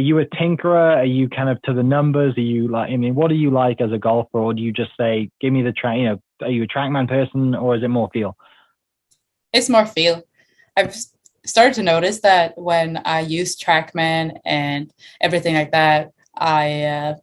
you a tinkerer? Are you kind of to the numbers? Are you like, I mean, what are you like as a golfer? Or do you just say, give me the track, are you a trackman person or is it more feel? It's more feel. I've started to notice that when I use TrackMan and everything like that, I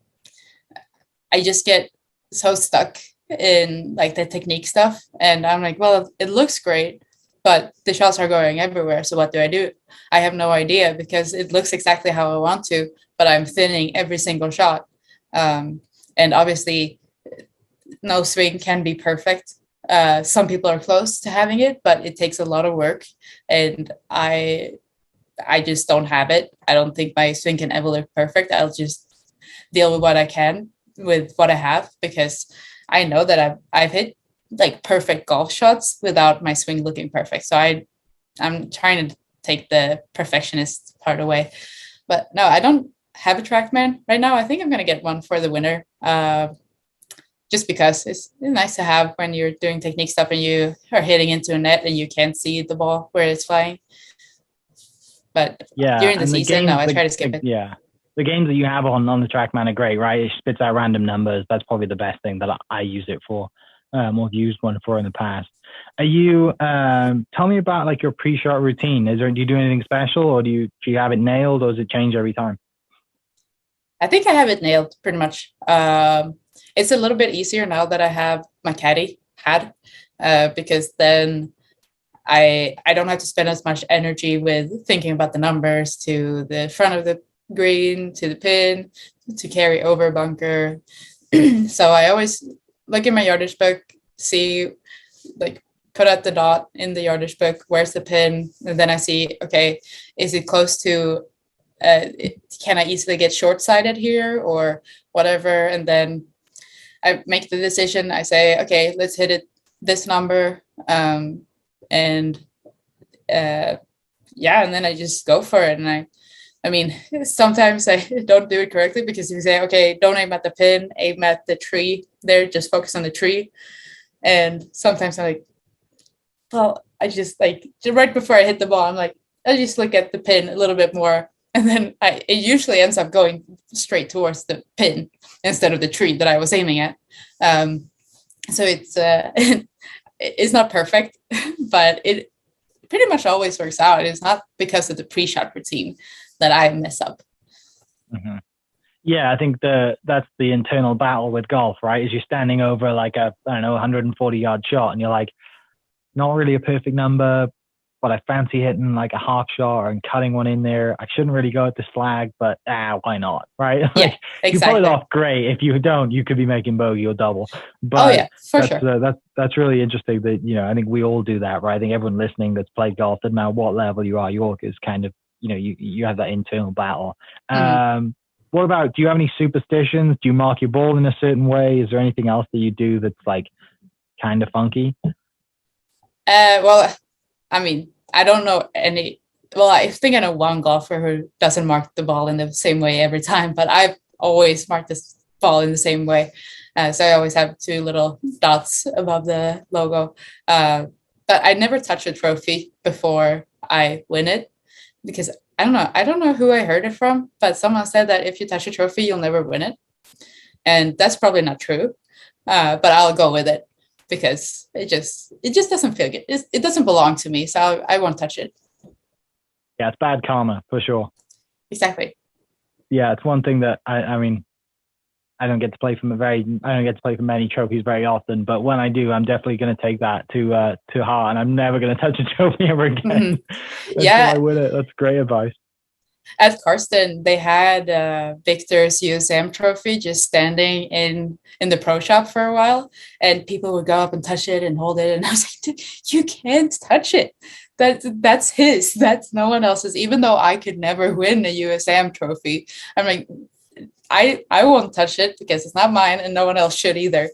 just get so stuck in like the technique stuff, and I'm like, well, it looks great, but the shots are going everywhere. So what do I do? I have no idea because it looks exactly how I want to, but I'm thinning every single shot. Um, and obviously, no swing can be perfect. Some people are close to having it, but it takes a lot of work, and I just don't have it. I don't think my swing can ever look perfect. I'll just deal with what I can with what I have, because I know that I've hit like perfect golf shots without my swing looking perfect. So I'm trying to take the perfectionist part away. But no, I don't have a TrackMan right now. I think I'm gonna get one for the winter. Just because it's nice to have when you're doing technique stuff and you are hitting into a net and you can't see the ball where it's flying. But Yeah, during the and the season, no, games, I try to skip it. yeah, the games that you have on the TrackMan are great, right? It spits out random numbers. That's probably the best thing that I use it for, or have used one for in the past. Are you? Tell me about like your pre-shot routine. Do you do anything special, or do you have it nailed, or does it change every time? I think I have it nailed pretty much. It's a little bit easier now that I have my caddy had, because then I don't have to spend as much energy with thinking about the numbers to the front of the green, to the pin, to carry over bunker. So I always look in my yardage book, see, like, put out the dot in the yardage book, where's the pin? And then I see, okay, is it close to, can I easily get short-sighted here or whatever? And then I make the decision. I say, okay, let's hit it this number. And yeah, and then I just go for it. And I mean, sometimes I don't do it correctly because you say, okay, don't aim at the pin, aim at the tree there, just focus on the tree. And sometimes I'm like, well, I just like right before I hit the ball, I'm like, I just look at the pin a little bit more. And then it usually ends up going straight towards the pin instead of the tree that I was aiming at. So it's not perfect, but it pretty much always works out. It's not because of the pre-shot routine that I mess up. Mm-hmm. Yeah, I think that's the internal battle with golf, right? Is you're standing over like a, I don't know, 140-yard shot, and you're like, not really a perfect number, but I fancy hitting like a half shot and cutting one in there. I shouldn't really go at the slag, but why not, right? Yeah, like exactly. you pull it off, great. If you don't, you could be making bogey or double. But oh yeah, for sure. That's really interesting. That I think we all do that, right? I think everyone listening that's played golf, no matter what level you are, York is kind of you have that internal battle. Mm-hmm. What about? Do you have any superstitions? Do you mark your ball in a certain way? Is there anything else that you do that's like kind of funky? Well, I mean, I don't know any. Well, I think I know one golfer who doesn't mark the ball in the same way every time, but I've always marked this ball in the same way. So I always have two little dots above the logo. But I never touch a trophy before I win it because I don't know. I don't know who I heard it from, but someone said that if you touch a trophy, you'll never win it. And that's probably not true. But I'll go with it because it just doesn't feel good. It doesn't belong to me, so I won't touch it. Yeah, it's bad karma for sure. Exactly. Yeah, it's one thing that I mean, I don't get to play for many trophies very often, but when I do, I'm definitely going to take that to heart, and I'm never going to touch a trophy ever again. Mm-hmm. Yeah, I win it. That's great advice. At Karsten, they had Victor's USM trophy just standing in the pro shop for a while, and people would go up and touch it and hold it, and I was like, "You can't touch it. That's his. That's no one else's." Even though I could never win a USM trophy, I'm like, I won't touch it because it's not mine, and no one else should either.